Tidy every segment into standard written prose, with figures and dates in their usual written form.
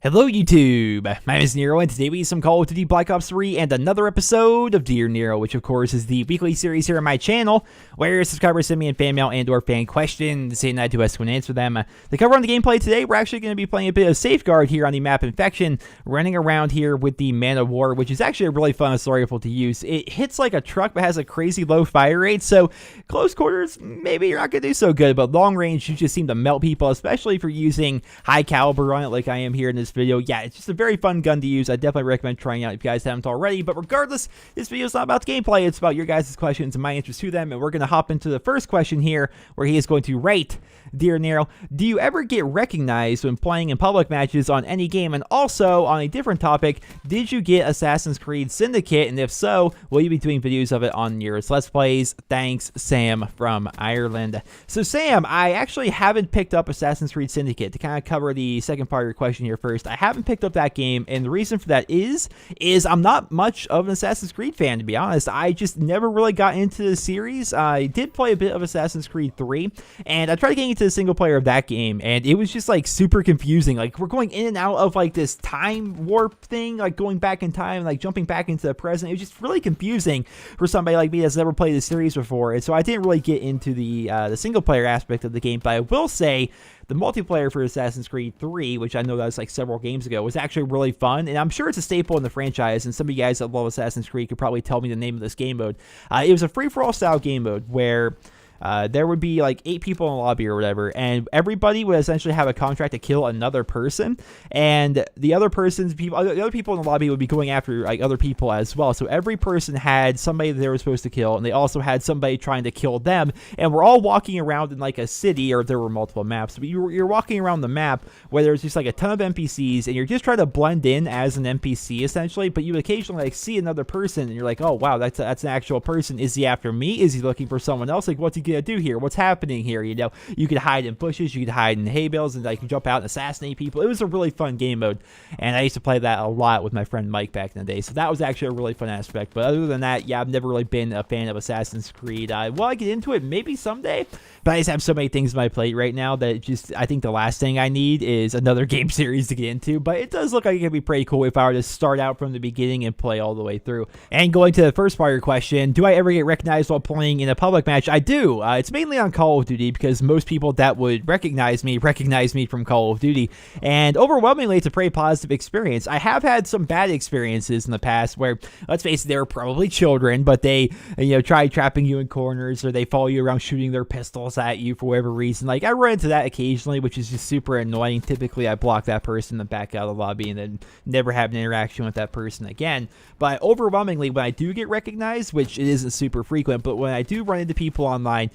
Hello YouTube, my name is Nero, and today we have some Call of Duty Black Ops 3 and another episode of Dear Nero, which of course is the weekly series here on my channel, where subscribers send me in fan mail and or fan questions, and I do ask and answer them. To cover on the gameplay today, we're actually going to be playing a bit of Safeguard here on the map Infection, running around here with the Man of War, which is actually a really fun assault rifle to use. It hits like a truck, but has a crazy low fire rate, so close quarters, maybe you're not going to do so good, but long range, you just seem to melt people, especially if you're using high caliber on it like I am here in this video. Yeah, it's just a very fun gun to use. I definitely recommend trying it out if you guys haven't already. But regardless, this video is not about the gameplay. It's about your guys' questions and my answers to them. And we're going to hop into the first question here, where he is going to rate Dear Nero, do you ever get recognized when playing in public matches on any game? And also, on a different topic, did you get Assassin's Creed Syndicate? And if so, will you be doing videos of it on Nero's Let's Plays? Thanks, Sam from Ireland. So Sam, I actually haven't picked up Assassin's Creed Syndicate. To kind of cover the second part of your question here first, I haven't picked up that game, and the reason for that is I'm not much of an Assassin's Creed fan, to be honest. I just never really got into the series. I did play a bit of Assassin's Creed 3, and I tried to get into the single player of that game, and it was just like super confusing. Like, we're going in and out of like this time warp thing, like going back in time, like jumping back into the present. It was just really confusing for somebody like me that's never played the series before, and so I didn't really get into the single player aspect of the game. But I will say, the multiplayer for Assassin's Creed 3, which I know that was like several games ago, was actually really fun, and I'm sure it's a staple in the franchise, and some of you guys that love Assassin's Creed could probably tell me the name of this game mode. It was a free-for-all style game mode where there would be like 8 people in the lobby or whatever, and everybody would essentially have a contract to kill another person, and the other people in the lobby would be going after like other people as well. So every person had somebody that they were supposed to kill, and they also had somebody trying to kill them, and we're all walking around in like a city, or there were multiple maps, but you're walking around the map where there's just like a ton of NPCs, and you're just trying to blend in as an NPC essentially, but you occasionally like see another person, and you're like, oh wow, that's an actual person. Is he after me? Is he looking for someone else? Like, what's he gonna do here? What's happening here? You know, you could hide in bushes, you could hide in hay bales, and like jump out and assassinate people. It was a really fun game mode, and I used to play that a lot with my friend Mike back in the day, so that was actually a really fun aspect. But other than that, yeah, I've never really been a fan of Assassin's Creed. Will I get into it? Maybe someday, but I just have so many things on my plate right now that I think the last thing I need is another game series to get into. But it does look like it could be pretty cool if I were to start out from the beginning and play all the way through. And going to the first part of your question, do I ever get recognized while playing in a public match? I do. It's mainly on Call of Duty, because most people that would recognize me from Call of Duty, and overwhelmingly it's a pretty positive experience. I have had some bad experiences in the past where, let's face it, they were probably children, but they, you know, try trapping you in corners, or they follow you around shooting their pistols at you for whatever reason. Like, I run into that occasionally, which is just super annoying. Typically I block that person and back out of the lobby and then never have an interaction with that person again. But overwhelmingly, when I do get recognized, which it isn't super frequent, but when I do run into people online,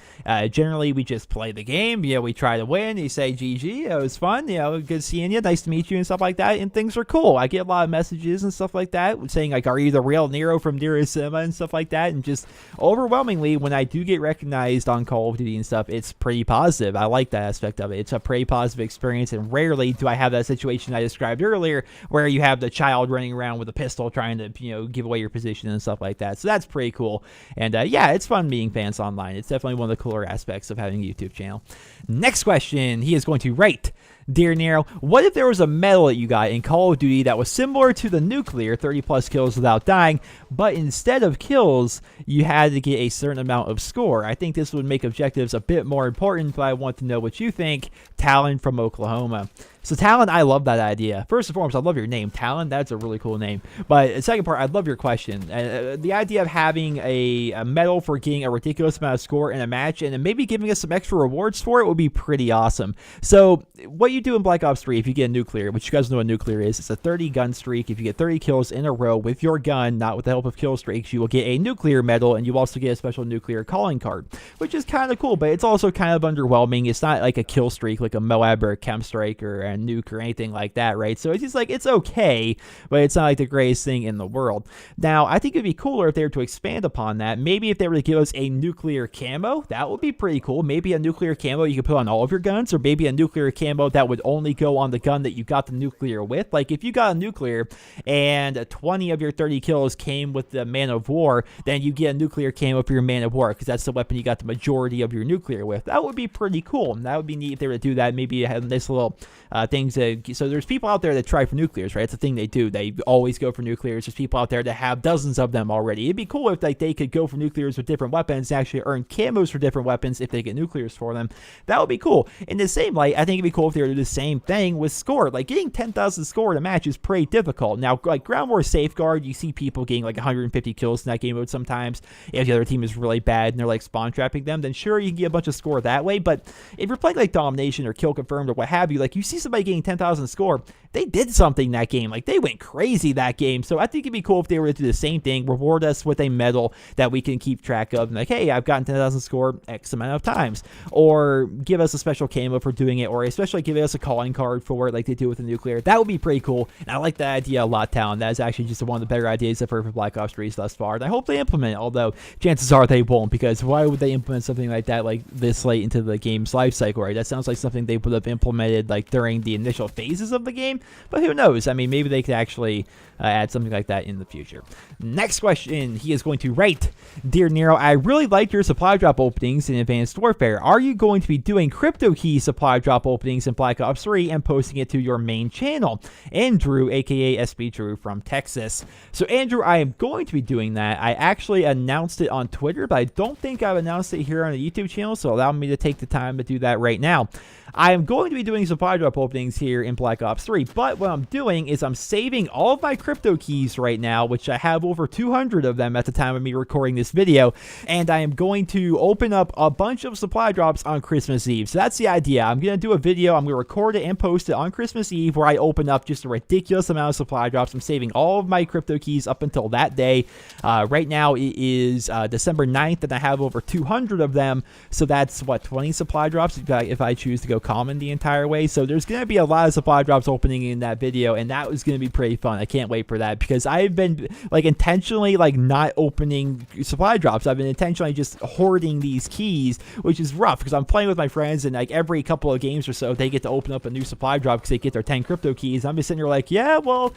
generally we just play the game. You know, we try to win. You say GG, it was fun, you know, good seeing you, nice to meet you, and stuff like that, and things are cool. I get a lot of messages and stuff like that saying like, are you the real Nero from NerosCinema and stuff like that. And just overwhelmingly, when I do get recognized on Call of Duty and stuff, it's pretty positive. I like that aspect of it. It's a pretty positive experience, and rarely do I have that situation I described earlier where you have the child running around with a pistol trying to, you know, give away your position and stuff like that. So that's pretty cool. And yeah, it's fun meeting fans online. It's definitely one of the cooler aspects of having a YouTube channel. Next question, he is going to rate Dear Nero, what if there was a medal that you got in Call of Duty that was similar to the nuclear, 30 plus kills without dying, but instead of kills, you had to get a certain amount of score? I think this would make objectives a bit more important, but I want to know what you think. Talon from Oklahoma. So Talon, I love that idea. First and foremost, I love your name, Talon. That's a really cool name. But the second part, I love your question. The idea of having a medal for getting a ridiculous amount of score in a match, and then maybe giving us some extra rewards for it, would be pretty awesome. So what you do in Black Ops 3, if you get a nuclear, which you guys know what nuclear is, it's a 30 gun streak. If you get 30 kills in a row with your gun, not with the help of kill streaks, you will get a nuclear medal, and you also get a special nuclear calling card, which is kind of cool, but it's also kind of underwhelming. It's not like a kill streak like a Moab or a Chem Strike or a nuke or anything like that, right? So it's just like, it's okay, but it's not like the greatest thing in the world. Now, I think it'd be cooler if they were to expand upon that. Maybe if they were to give us a nuclear camo, that would be pretty cool. Maybe a nuclear camo you could put on all of your guns, or maybe a nuclear camo that would only go on the gun that you got the nuclear with. Like, if you got a nuclear and 20 of your 30 kills came with the Man of War, then you get a nuclear camo for your Man of War, because that's the weapon you got the majority of your nuclear with. That would be pretty cool. That would be neat if they were to do that. Maybe have this little things so there's people out there that try for nuclears, right? It's a thing they do. They always go for nuclears. There's people out there that have dozens of them already. It'd be cool if like they could go for nuclears with different weapons and actually earn camos for different weapons if they get nuclears for them. That would be cool. In the same light, I think it'd be cool if they were to do the same thing with score. Like, getting 10,000 score in a match is pretty difficult. Now, like Ground War Safeguard, you see people getting like 150 kills in that game mode sometimes. If the other team is really bad and they're like spawn trapping them, then sure, you can get a bunch of score that way. But if you're playing like Domination or Kill Confirmed or what have you, like you see somebody getting 10,000 score, they did something that game. Like, they went crazy that game. So I think it'd be cool if they were to do the same thing, reward us with a medal that we can keep track of. And like, hey, I've gotten 10,000 score X amount of times. Or give us a special camo for doing it, or especially give us a calling card for it like they do with the nuclear. That would be pretty cool. And I like that idea a lot, Talon. That is actually just one of the better ideas I've heard for Black Ops 3 thus far. And I hope they implement it, although chances are they won't, because why would they implement something like that like this late into the game's life cycle, right? That sounds like something they would have implemented like during the initial phases of the game, but who knows? I mean, maybe they could actually add something like that in the future. Next question, he is going to write, Dear Nero, I really like your supply drop openings in Advanced Warfare. Are you going to be doing crypto key supply drop openings in Black Ops 3 and posting it to your main channel? Andrew, aka SB Drew from Texas. So Andrew, I am going to be doing that. I actually announced it on Twitter, but I don't think I've announced it here on the YouTube channel, so allow me to take the time to do that right now. I am going to be doing supply drop openings here in Black Ops 3, but what I'm doing is I'm saving all of my crypto keys right now, which I have over 200 of them at the time of me recording this video, and I am going to open up a bunch of supply drops on Christmas Eve. So that's the idea. I'm going to do a video, I'm going to record it and post it on Christmas Eve where I open up just a ridiculous amount of supply drops. I'm saving all of my crypto keys up until that day. Right now it is December 9th, and I have over 200 of them, so that's what, 20 supply drops if I choose to go common the entire way. So there's going to be a lot of supply drops opening in that video, and that was going to be pretty fun. I can't wait for that, because I've been like intentionally like not opening supply drops. I've been intentionally just hoarding these keys, which is rough because I'm playing with my friends, and like every couple of games or so they get to open up a new supply drop because they get their 10 crypto keys. I'm just sitting here like, yeah, well,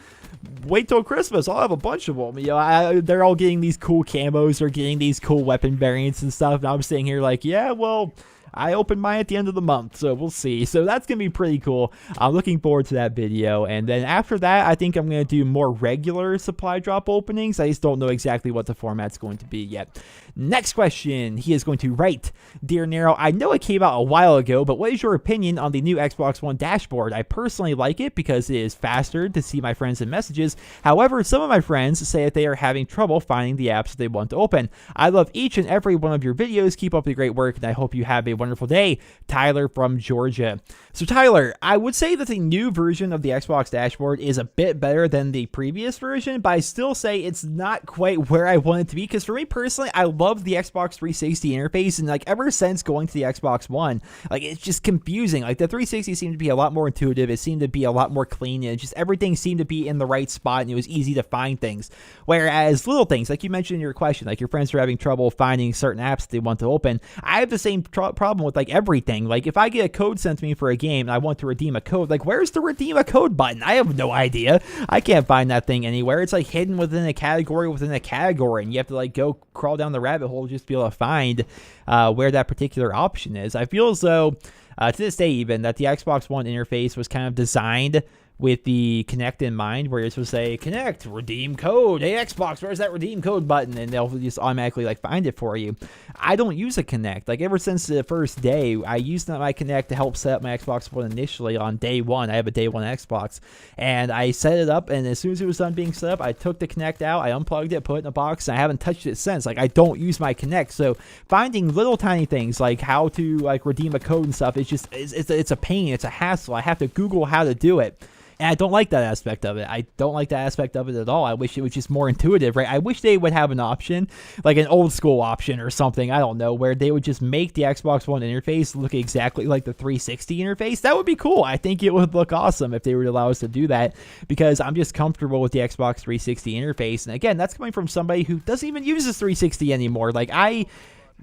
wait till Christmas, I'll have a bunch of them. You know, they're all getting these cool camos, or getting these cool weapon variants and stuff, and I'm sitting here like, yeah, well, I opened mine at the end of the month, so we'll see. So that's going to be pretty cool. I'm looking forward to that video. And then after that, I think I'm going to do more regular supply drop openings. I just don't know exactly what the format's going to be yet. Next question, he is going to write, Dear Nero, I know it came out a while ago, but what is your opinion on the new Xbox One dashboard? I personally like it because it is faster to see my friends and messages. However, some of my friends say that they are having trouble finding the apps that they want to open. I love each and every one of your videos. Keep up the great work, and I hope you have a wonderful day. Tyler from Georgia. So Tyler, I would say that the new version of the Xbox dashboard is a bit better than the previous version, but I still say it's not quite where I want it to be, because for me personally, I love the Xbox 360 interface, and like ever since going to the Xbox One, like it's just confusing. Like the 360 seemed to be a lot more intuitive, it seemed to be a lot more clean, and just everything seemed to be in the right spot, and it was easy to find things. Whereas little things, like you mentioned in your question, like your friends are having trouble finding certain apps they want to open, I have the same problem with like everything. Like if I get a code sent to me for a game and I want to redeem a code, like where's the redeem a code button? I have no idea. I can't find that thing anywhere. It's like hidden within a category within a category, and you have to like go crawl down the rabbit hole just to be able to find where that particular option is. I feel as though to this day even that the Xbox One interface was kind of designed with the Connect in mind, where it's supposed to say, Connect, redeem code, hey Xbox, where's that redeem code button? And they'll just automatically like find it for you. I don't use a Connect. Like ever since the first day, I used my Connect to help set up my Xbox One initially on day one. I have a day one Xbox, and I set it up, and as soon as it was done being set up, I took the Connect out, I unplugged it, put it in a box, and I haven't touched it since. Like I don't use my Connect, so finding little tiny things like how to like redeem a code and stuff, it's just, it's a pain, it's a hassle. I have to Google how to do it. And I don't like that aspect of it. I don't like that aspect of it at all. I wish it was just more intuitive, right? I wish they would have an option, like an old school option or something, I don't know, where they would just make the Xbox One interface look exactly like the 360 interface. That would be cool. I think it would look awesome if they would allow us to do that, because I'm just comfortable with the Xbox 360 interface. And again, that's coming from somebody who doesn't even use this 360 anymore. Like, I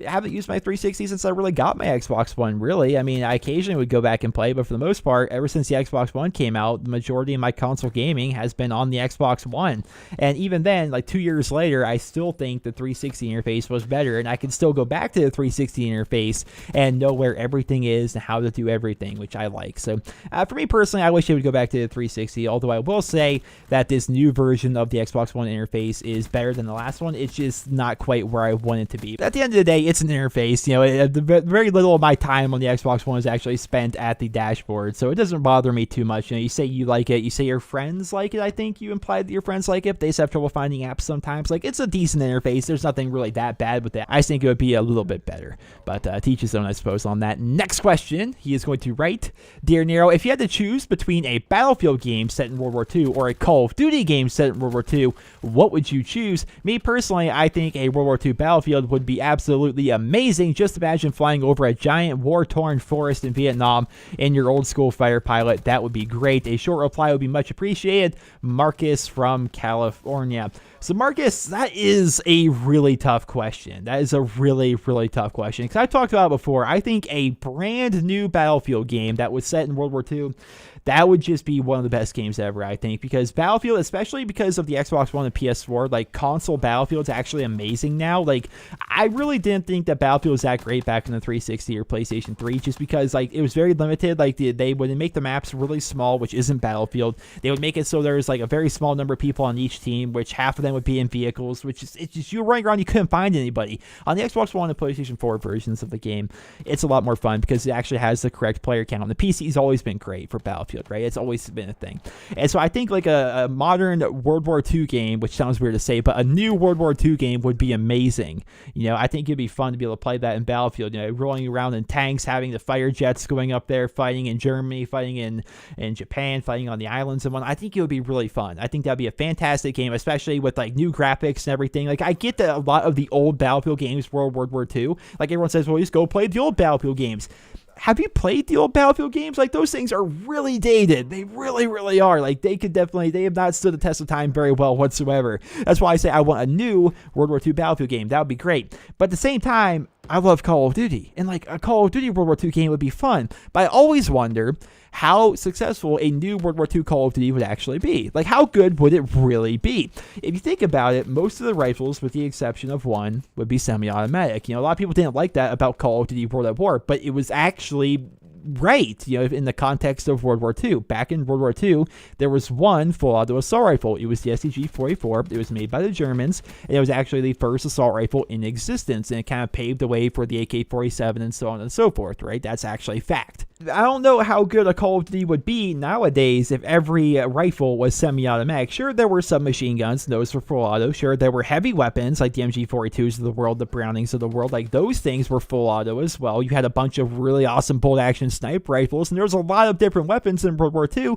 haven't used my 360 since I really got my Xbox One, really. I mean, I occasionally would go back and play, but for the most part, ever since the Xbox One came out, the majority of my console gaming has been on the Xbox One. And even then, like 2 years later, I still think the 360 interface was better, and I can still go back to the 360 interface and know where everything is and how to do everything, which I like. So for me personally, I wish it would go back to the 360, although I will say that this new version of the Xbox One interface is better than the last one. It's just not quite where I want it to be. But at the end of the day, it's an interface. You know, very little of my time on the Xbox One is actually spent at the dashboard, so it doesn't bother me too much. You know, you say you like it, you say your friends like it. I think you implied that your friends like it. They just have trouble finding apps sometimes. Like, it's a decent interface. There's nothing really that bad with it. I think it would be a little bit better, but teach his own, I suppose, on that. Next question, he is going to write, Dear Nero, if you had to choose between a Battlefield game set in World War II or a Call of Duty game set in World War II, what would you choose? Me personally, I think a World War II Battlefield would be absolutely amazing. Just imagine flying over a giant war-torn forest in Vietnam in your old-school fighter pilot. That would be great. A short reply would be much appreciated. Marcus from California. So Marcus, that is a really tough question. That is a really, really tough question. Because I've talked about it before. I think a brand new Battlefield game that was set in World War II, that would just be one of the best games ever, I think, because Battlefield, especially because of the Xbox One and PS4, like, console Battlefield's actually amazing now. Like, I really didn't think that Battlefield was that great back in the 360 or PlayStation 3, just because, like, it was very limited. Like, they would make the maps really small, which isn't Battlefield. They would make it so there was, like, a very small number of people on each team, which half of them would be in vehicles, which is, it's just, you were running around, you couldn't find anybody. On the Xbox One and PlayStation 4 versions of the game, it's a lot more fun because it actually has the correct player count. And the PC's always been great for Battlefield, right? It's always been a thing. And so I think like a modern World War II game, which sounds weird to say, but a new World War II game would be amazing. You know, I think it'd be fun to be able to play that in Battlefield, you know, rolling around in tanks, having the fighter jets going up there, fighting in Germany, fighting in Japan, fighting on the islands and whatnot. I think it would be really fun. I think that'd be a fantastic game, especially with like new graphics and everything. Like, I get that a lot of the old Battlefield games were World War II. Like, everyone says, well, just go play the old Battlefield games. Have you played the old Battlefield games? Like, those things are really dated. They really, really are. Like, they have not stood the test of time very well whatsoever. That's why I say I want a new World War II Battlefield game. That would be great. But at the same time, I love Call of Duty. And like, a Call of Duty World War II game would be fun. But I always wonder how successful a new World War II Call of Duty would actually be. Like, how good would it really be? If you think about it, most of the rifles, with the exception of one, would be semi-automatic. You know, a lot of people didn't like that about Call of Duty World at War, but it was actually right, you know, in the context of World War II. Back in World War II, there was one full auto assault rifle. It was the STG-44. It was made by the Germans, and it was actually the first assault rifle in existence, and it kind of paved the way for the AK-47 and so on and so forth, right? That's actually fact. I don't know how good a Call of Duty would be nowadays if every rifle was semi-automatic. Sure, there were submachine guns, and those were full auto. Sure, there were heavy weapons like the MG42s of the world, the Brownings of the world. Like, those things were full auto as well. You had a bunch of really awesome bolt-action sniper rifles, and there was a lot of different weapons in World War II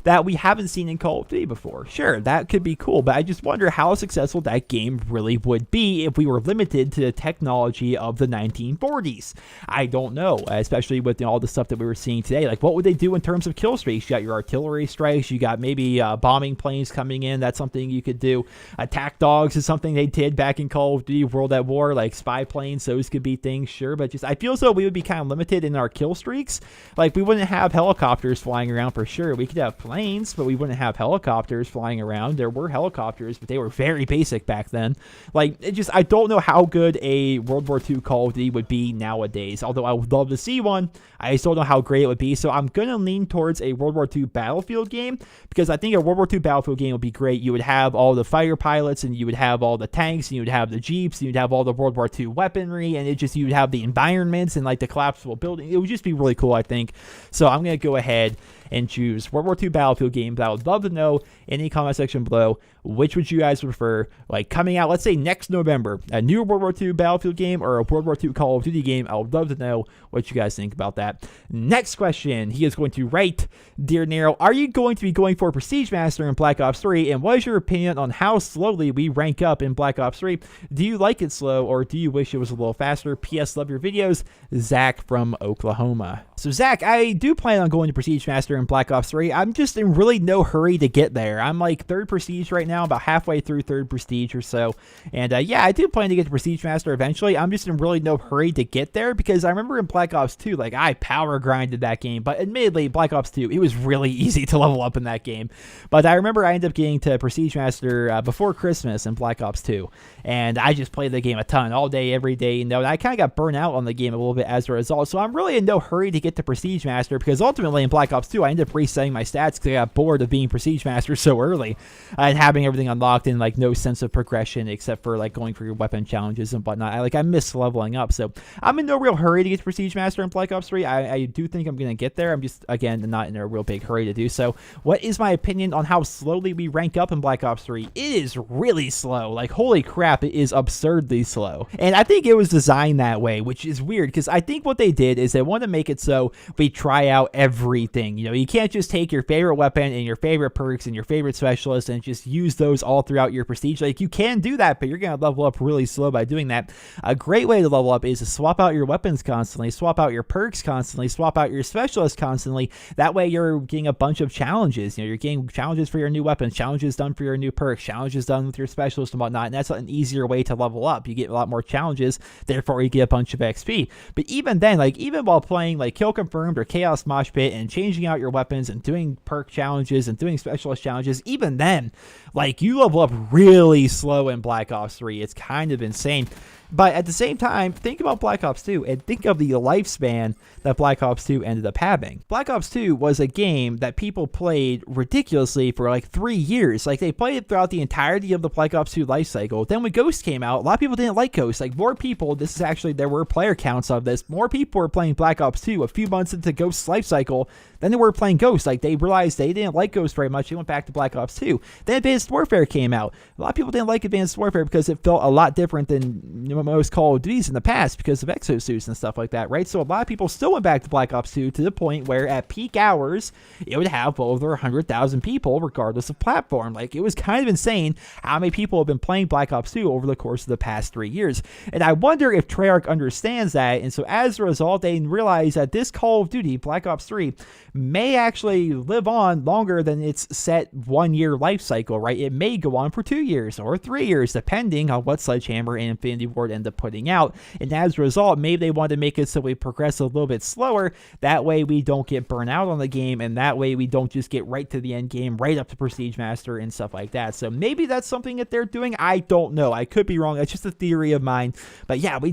that we haven't seen in Call of Duty before. Sure, that could be cool, but I just wonder how successful that game really would be if we were limited to the technology of the 1940s. I don't know, especially with all the stuff that we were seeing today. Like, what would they do in terms of kill streaks? You got your artillery strikes, you got maybe bombing planes coming in. That's something you could do. Attack dogs is something they did back in Call of Duty World at War, like spy planes. Those could be things, sure, but just I feel as though we would be kind of limited in our kill streaks. Like, we wouldn't have helicopters flying around for sure. We could have planes, but we wouldn't have helicopters flying around. There were helicopters, but they were very basic back then. Like, I don't know how good a World War II Call of Duty would be nowadays, although I would love to see one. I just don't know how great it would be, so I'm going to lean towards a World War II Battlefield game, because I think a World War II Battlefield game would be great. You would have all the fighter pilots, and you would have all the tanks, and you would have the jeeps, and you'd have all the World War II weaponry, and you would have the environments and like the collapsible building. It would just be really cool, I think. So I'm going to go ahead and choose World War II Battlefield game, but I would love to know in the comment section below which would you guys prefer, like, coming out, let's say, next November, a new World War II Battlefield game or a World War II Call of Duty game? I would love to know what you guys think about that. Next question, he is going to write, Dear Nero, are you going to be going for Prestige Master in Black Ops 3, and what is your opinion on how slowly we rank up in Black Ops 3? Do you like it slow, or do you wish it was a little faster? P.S. Love your videos, Zach from Oklahoma. So Zach, I do plan on going to Prestige Master in Black Ops 3. I'm just in really no hurry to get there. I'm like 3rd Prestige right now, about halfway through 3rd Prestige or so. And yeah, I do plan to get to Prestige Master eventually. I'm just in really no hurry to get there because I remember in Black Ops 2, like, I power grinded that game. But admittedly, Black Ops 2, it was really easy to level up in that game. But I remember I ended up getting to Prestige Master before Christmas in Black Ops 2. And I just played the game a ton, all day, every day. You know, and I kind of got burnt out on the game a little bit as a result. So I'm really in no hurry to get to Prestige Master because ultimately in Black Ops 2, I ended up resetting my stats because I got bored of being Prestige Master so early and having everything unlocked and like no sense of progression except for like going for your weapon challenges and whatnot. I miss leveling up. So I'm in no real hurry to get to Prestige Master in Black Ops 3. I do think I'm going to get there. I'm just, again, not in a real big hurry to do so. What is my opinion on how slowly we rank up in Black Ops 3? It is really slow. Like, holy crap, it is absurdly slow. And I think it was designed that way, which is weird because I think what they did is they want to make it so we try out everything. You know, you can't just take your favorite weapon and your favorite perks and your favorite specialists and just use those all throughout your prestige. Like, you can do that, but you're going to level up really slow by doing that. A great way to level up is to swap out your weapons constantly, swap out your perks constantly, swap out your specialists constantly. That way you're getting a bunch of challenges. You know, you're getting challenges for your new weapons, challenges done for your new perks, challenges done with your specialists and whatnot. And that's an easier way to level up. You get a lot more challenges, therefore you get a bunch of XP. But even then, like, even while playing like Kill Confirmed or Chaos Mosh Pit and changing out your weapons and doing perk challenges and doing specialist challenges, even then, like, you level up really slow in Black Ops 3. It's kind of insane. But at the same time, think about Black Ops 2 and think of the lifespan that Black Ops 2 ended up having. Black Ops 2 was a game that people played ridiculously for like 3 years. Like, they played it throughout the entirety of the Black Ops 2 life cycle. Then when Ghost came out, a lot of people didn't like Ghost. Like, more people, this is actually, there were player counts of this, more people were playing Black Ops 2 a few months into Ghost's life cycle than they were playing Ghost. Like, they realized they didn't like Ghost very much. They went back to Black Ops 2. Then Advanced Warfare came out. A lot of people didn't like Advanced Warfare because it felt a lot different than, you know, most Call of Duties in the past because of exosuits and stuff like that, right? So a lot of people still went back to Black Ops 2 to the point where at peak hours, it would have over 100,000 people regardless of platform. Like, it was kind of insane how many people have been playing Black Ops 2 over the course of the past 3 years. And I wonder if Treyarch understands that, and so as a result, they realize that this Call of Duty, Black Ops 3, may actually live on longer than its set 1 year life cycle, right? It may go on for 2 years or 3 years, depending on what Sledgehammer and Infinity Ward end up putting out. And as a result, maybe they want to make it so we progress a little bit slower. That way we don't get burnt out on the game, and that way we don't just get right to the end game, right up to Prestige Master and stuff like that. So maybe that's something that they're doing. I don't know. I could be wrong. That's just a theory of mine. But yeah, we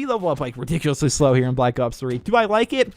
level up like ridiculously slow here in Black Ops 3. Do I like it?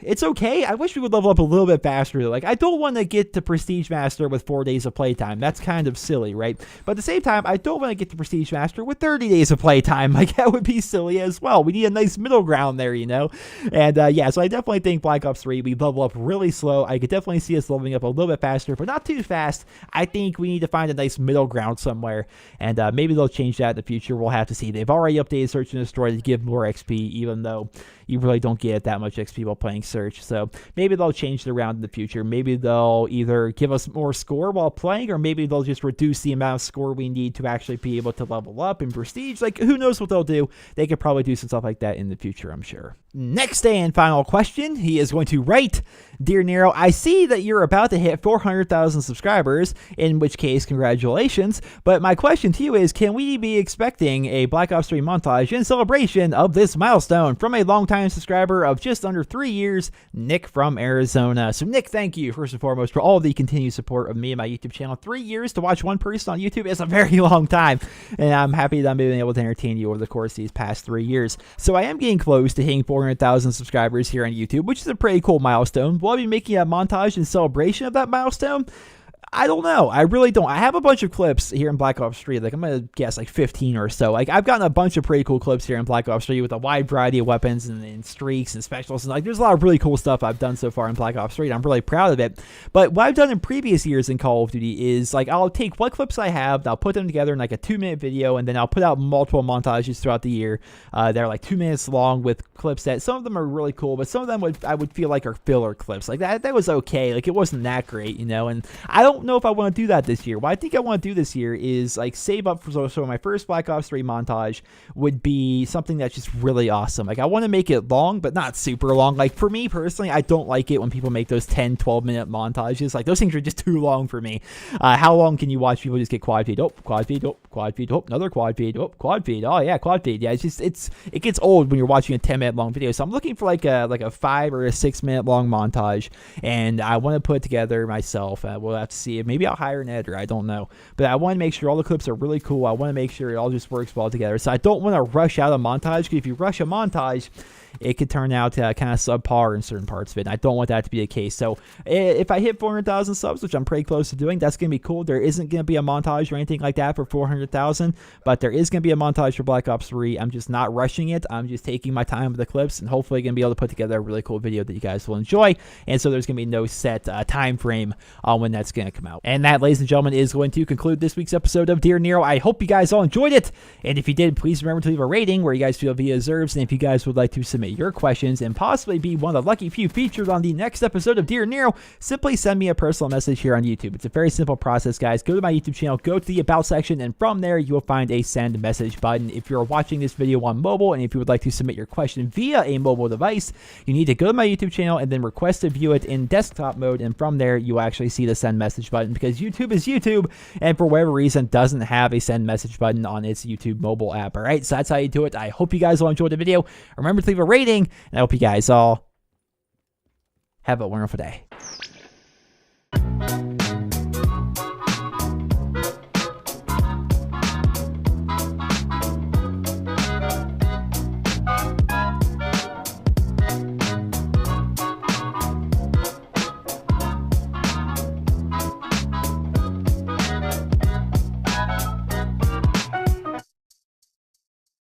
It's okay. I wish we would level up a little bit faster. Like, I don't want to get to Prestige Master with 4 days of playtime. That's kind of silly, right? But at the same time, I don't want to get to Prestige Master with 30 days of playtime. Like, that would be silly as well. We need a nice middle ground there, you know? And yeah, so I definitely think Black Ops 3, we level up really slow. I could definitely see us leveling up a little bit faster, but not too fast. I think we need to find a nice middle ground somewhere. And maybe they'll change that in the future. We'll have to see. They've already updated Search and Destroy to give more XP, even though you really don't get that much XP while playing Search. So maybe they'll change it around in the future. Maybe they'll either give us more score while playing, or maybe they'll just reduce the amount of score we need to actually be able to level up in Prestige. Like, who knows what they'll do? They could probably do some stuff like that in the future, I'm sure. Next and final question, he is going to write, Dear Nero, I see that you're about to hit 400,000 subscribers, in which case, congratulations. But my question to you is, can we be expecting a Black Ops 3 montage in celebration of this milestone from a longtime subscriber of just under 3 years, Nick from Arizona? So Nick, thank you first and foremost for all the continued support of me and my YouTube channel. 3 years to watch one person on YouTube is a very long time, and I'm happy that I'm being able to entertain you over the course of these past 3 years. So I am getting close to hitting 400,000 subscribers here on YouTube, which is a pretty cool milestone. Will I be making a montage in celebration of that milestone? I don't know. I really don't. I have a bunch of clips here in Black Ops 3. Like, I'm going to guess like 15 or so. Like, I've gotten a bunch of pretty cool clips here in Black Ops 3 with a wide variety of weapons and streaks and specials. And like, there's a lot of really cool stuff I've done so far in Black Ops 3. And I'm really proud of it. But what I've done in previous years in Call of Duty is like, I'll take what clips I have, and I'll put them together in like a 2-minute video, and then I'll put out multiple montages throughout the year. They're like 2 minutes long with clips that some of them are really cool, but some of them I would feel like are filler clips. Like that was okay. Like, it wasn't that great, you know. And I don't know if I want to do that this year. What I think I want to do this year is like save up for so my first Black Ops 3 montage would be something that's just really awesome. Like, I want to make it long, but not super long. Like, for me personally, I don't like it when people make those 10-12 minute montages. Like, those things are just too long for me. How long can you watch people just get quad feed? Oh, quad feed. Oh, quad feed. Oh, another quad feed. Oh, quad feed. Oh yeah, quad feed. Yeah, it gets old when you're watching a 10-minute long video. So I'm looking for like a 5 or a 6 minute long montage, and I want to put it together myself. We'll have to see. Maybe I'll hire an editor. I don't know. But I want to make sure all the clips are really cool. I want to make sure it all just works well together. So I don't want to rush out a montage, because if you rush a montage, it could turn out kind of subpar in certain parts of it. And I don't want that to be the case. So if I hit 400,000 subs, which I'm pretty close to doing, that's going to be cool. There isn't going to be a montage or anything like that for 400,000, but there is going to be a montage for Black Ops 3. I'm just not rushing it. I'm just taking my time with the clips, and hopefully going to be able to put together a really cool video that you guys will enjoy. And so there's going to be no set time frame on when that's going to come out. And that, ladies and gentlemen, is going to conclude this week's episode of Dear Nero. I hope you guys all enjoyed it. And if you did, please remember to leave a rating where you guys feel via deserves. And if you guys would like to submit your questions and possibly be one of the lucky few featured on the next episode of Dear Nero, simply send me a personal message here on YouTube. It's a very simple process, guys. Go to my YouTube channel, go to the About section, and from there you will find a send message button. If you're watching this video on mobile, and if you would like to submit your question via a mobile device, you need to go to my YouTube channel and then request to view it in desktop mode, and from there you will actually see the send message button, because YouTube is YouTube, and for whatever reason doesn't have a send message button on its YouTube mobile app. All right, so that's how you do it. I hope you guys all enjoyed the video. Remember to leave a rating, and I hope you guys all have a wonderful day.